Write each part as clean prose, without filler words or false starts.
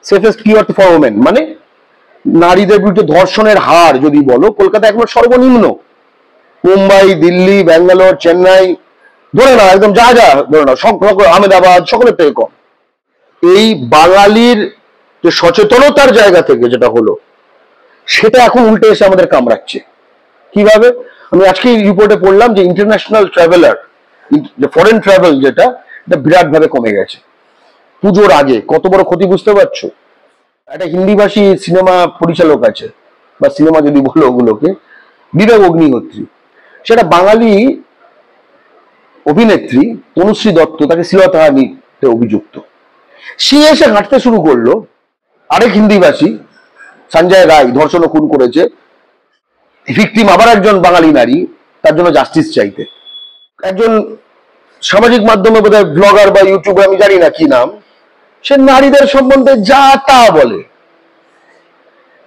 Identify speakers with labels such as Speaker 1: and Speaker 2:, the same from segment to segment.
Speaker 1: Safest keyword for women মানে নারীদের বিরুদ্ধে ধর্ষণের হার যদি বলো, কলকাতা এখন সর্বনিম্ন। মুম্বাই, দিল্লি, ব্যাঙ্গালোর, চেন্নাই ধরে নাও, একদম যা যা ধরে নাও, সব আহমেদাবাদ সকলের থেকে কম। এই বাঙালির যে সচেতনতার জায়গা থেকে যেটা হলো, সেটা এখন উল্টে এসে আমাদের কামড়াচ্ছে। কিভাবে? আমি আজকে রিপোর্টে পড়লাম যে ইন্টারন্যাশনাল ট্রাভেলার, ফরেন ট্রাভেল যেটা বিরাট ভাবে কমে গেছে পুজোর আগে। কত বড় ক্ষতি বুঝতে পারছো? একটা হিন্দিভাষী সিনেমা পরিচালক আছে, বা সিনেমা যদি বলো ওগুলোকে, বিবেক অগ্নিহোত্রী, সেটা বাঙালি অভিনেত্রী তনুশ্রী দত্ত, তাকে শ্লীলতাহানিতে অভিযুক্ত। সে এসে হাঁটতে শুরু করলো আরেক হিন্দিভাষী সঞ্জয় রায় ধর্ষণ ও খুন করেছে, ভিকটিম আবার একজন বাঙালি নারী, তার জন্য জাস্টিস চাইতে। একজন সামাজিক মাধ্যমে বোধহয় ব্লগার বা ইউটিউবার, আমি জানি না কি নাম, সে নারীদের সম্বন্ধে যা তা বলে,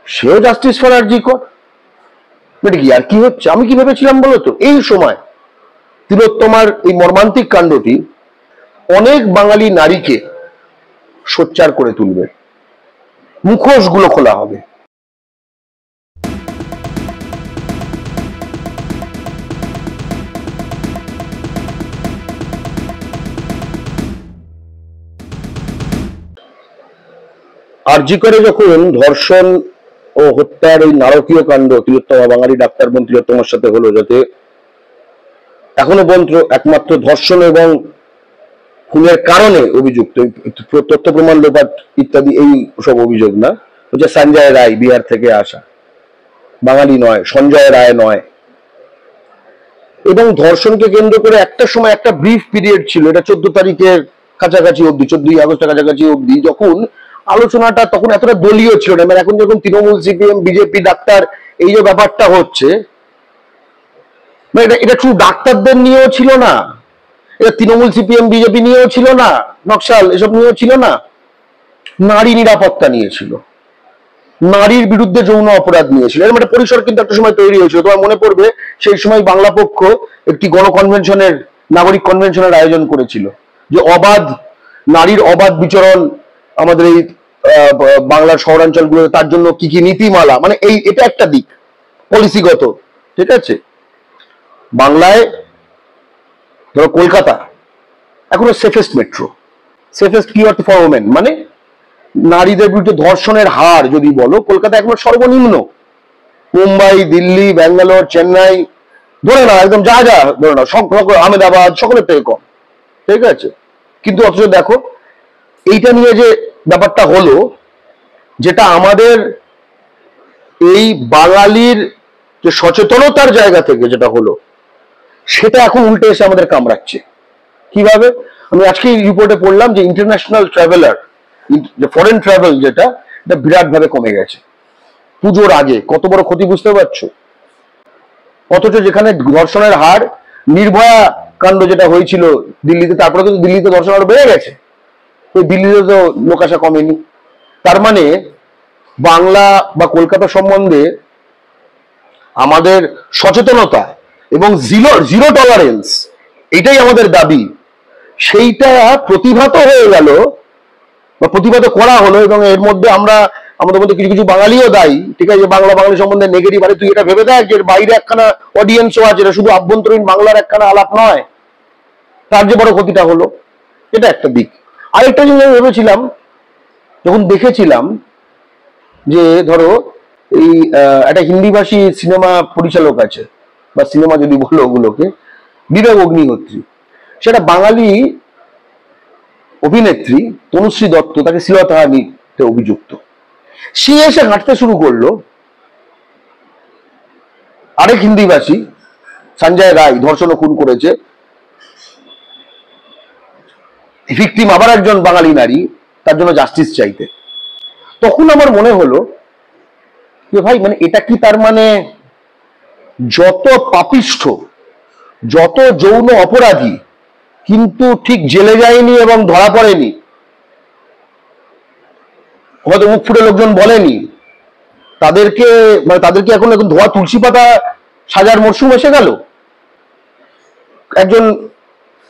Speaker 1: সেও জাস্টিস ফর আরজি কর। এটা কি আর কি হচ্ছে? আমি কি ভেবেছিলাম বলো তো, এই সময় তিলোত্তমার এই মর্মান্তিক কাণ্ডটি অনেক বাঙালি নারীকে সোচ্চার করে তুলবে, মুখোশগুলো খোলা হবে। আরজি করে যখন ধর্ষণ ও হত্যার এই নারকীয় কাণ্ড তিলোত্তমা, বাঙালি ডাক্তার বোন তিলোত্তমার সাথে হলো, যাতে এখনো পর্যন্ত একমাত্র ধর্ষণ এবং খুনের কারণে অভিযুক্ত, তথ্য প্রমাণ লোপাট ইত্যাদি এই সব অভিযোগ না, হচ্ছে সঞ্জয় রায়, বিহার থেকে আসা, বাঙালি নয়, সঞ্জয় রায় নয়। এবং ধর্ষণকে কেন্দ্র করে একটা সময় একটা ব্রিফ পিরিয়ড ছিল, এটা 14 তারিখের কাছাকাছি অব্দি, 14ই আগস্টের কাছাকাছি অব্দি, যখন আলোচনাটা তখন এতটা দলীয় ছিল না। মানে এখন যখন তৃণমূল, সিপিএম, বিজেপি, ডাক্তার, এই যে ব্যাপারটা হচ্ছে, এটা শুধু ডাক্তারদের নিয়েও ছিল না, এটা তৃণমূল, সিপিএম, বিজেপি নিয়েও ছিল না, নকশাল এসব নিয়েও ছিল না, নারী নিরাপত্তা নিয়েছিল, নারীর বিরুদ্ধে যৌন অপরাধ নিয়েছিল। এরকম একটা পরিসর কিন্তু একটা সময় তৈরি হয়েছিল। তোমার মনে পড়বে, সেই সময় বাংলা পক্ষ একটি গণকনভেনশনের, নাগরিক কনভেনশনের আয়োজন করেছিল, যে অবাধ নারীর অবাধ বিচরণ আমাদের এই বাংলার শহরাঞ্চলগুলো, তার জন্য কি কি নীতিমালা, মানে এটা একটা দিক পলিসিগত। ঠিক আছে, বাংলায় ধরো কলকাতা এখনো safest metro, safest keyword for women মানে নারীদের বিরুদ্ধে ধর্ষণের হার যদি বলো, কলকাতা এখনো সর্বনিম্ন। মুম্বাই, দিল্লি, ব্যাঙ্গালোর, চেন্নাই ধরে নাও, একদম যা যা ধরে নাও, সব আহমেদাবাদ সকলের থেকে কম। ঠিক আছে, কিন্তু অথচ দেখো এইটা নিয়ে যে ব্যাপারটা হলো, যেটা আমাদের এই বাঙালির যে সচেতনতার জায়গা থেকে যেটা হলো, সেটা এখন উল্টে এসে আমাদের কামড়াচ্ছে। কিভাবে? আমি আজকে রিপোর্টে পড়লাম যে ইন্টারন্যাশনাল ট্রাভেলার, ফরেন ট্রাভেল যেটা বিরাট ভাবে কমে গেছে পুজোর আগে। কত বড় ক্ষতি বুঝতে পারছো? অথচ যেখানে ধর্ষণের হার, নির্ভয়া কাণ্ড যেটা হয়েছিল দিল্লিতে, তারপরে কিন্তু দিল্লিতে ধর্ষণ আরো বেড়ে গেছে, তো দিল্লিতে তো লোক আসা কমেনি। তার মানে বাংলা বা কলকাতা সম্বন্ধে আমাদের সচেতনতা এবং জিরো টলারেন্স, এটাই আমাদের দাবি, সেইটা প্রতিভাত হয়ে গেল বা প্রতিভাত করা হলো। এবং এর মধ্যে আমাদের মধ্যে কিছু কিছু বাঙালিও দায়ী। ঠিক আছে, বাঙালি সম্বন্ধে নেগেটিভ, আরে তুই এটা ভেবে দেখ যে বাইরে একখানা অডিয়েন্সও আছে, এটা শুধু আভ্যন্তরীণ বাংলার একখানা আলাপ নয়, তার যে বড় ক্ষতিটা হলো, এটা একটা দিক। আরেকটা জিনিস আমি ভেবেছিলাম যখন দেখেছিলাম, যে ধরো এই একটা হিন্দিভাষী সিনেমা পরিচালক আছে, বা সিনেমা যদি বলো ওগুলোকে, বিবেক অগ্নিহোত্রী, সেটা বাঙালি অভিনেত্রী তনুশ্রী দত্ত, তাকে শ্লীলতাহানিতে অভিযুক্ত। সে এসে হাঁটতে শুরু করলো আরেক হিন্দিভাষী সঞ্জয় রায় ধর্ষণ ও খুন করেছে, ভিকটিম আবার একজন বাঙালি নারী, তার জন্য জাস্টিস চাইতে। তখন আমার মনে হলো যে ভাই, মানে এটা কি তার মানে যত পাপিষ্ঠ, যত যৌন অপরাধী কিন্তু ঠিক জেলে যায়নি এবং ধরা পড়েনি, হয়তো মুখ ফুটে লোকজন বলেনি, তাদেরকে এখন ধোয়া তুলসী পাতা সাজার মরশুম এসে গেল। একজন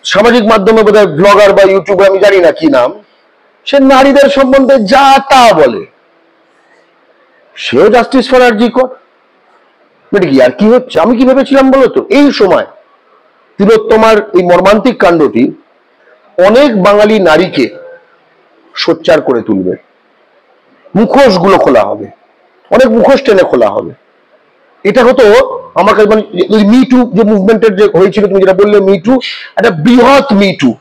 Speaker 1: সামাজিক মাধ্যমে বোধহয় ব্লগার বা ইউটিউবার, আমি জানি না কি নাম, সে নারীদের সম্বন্ধে যা তা বলে, সেও জাস্টিস ফর আরজি কর। কি আর কি হচ্ছে? আমি কি ভেবেছিলাম বলতো, এই সময় তিলোত্তমার এই মর্মান্তিক কাণ্ডটি অনেক বাঙালি নারীকে সোচ্চার করে তুলবে, মুখোশ গুলো খোলা হবে, অনেক মুখোশ টেনে খোলা হবে। এটা হতো আমার কাছে, মানে মিটু যে মুভমেন্টের যে হয়েছিল, তুমি যেটা বললে মিটু, একটা বৃহৎ মিটু,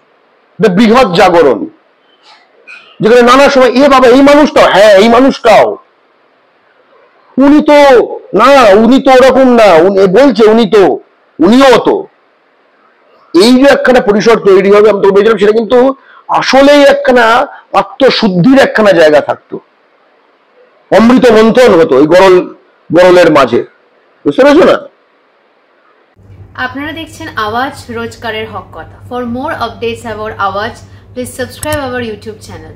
Speaker 1: একটা বৃহৎ জাগরণ, যেখানে নানা সময় এ বাবা এই মানুষটাও, হ্যাঁ এই মানুষটাও, উনি তো না, উনি তো ওরকম না, বলছে উনিও তো, এই যে একখানা পরিসর তৈরি হবে, আমি তো বলছিলাম সেটা কিন্তু আসলেই একখানা আত্মশুদ্ধির একখানা জায়গা থাকতো, অমৃত মন্থন হতো এই গরলের মাঝে, বুঝতে পেরেছো না?
Speaker 2: আপনারা দেখছেন আওয়াজ, রোজকারের হক কথা। ফর মোর আপডেটস অ্যাবাউট আওয়াজ, please subscribe our YouTube channel.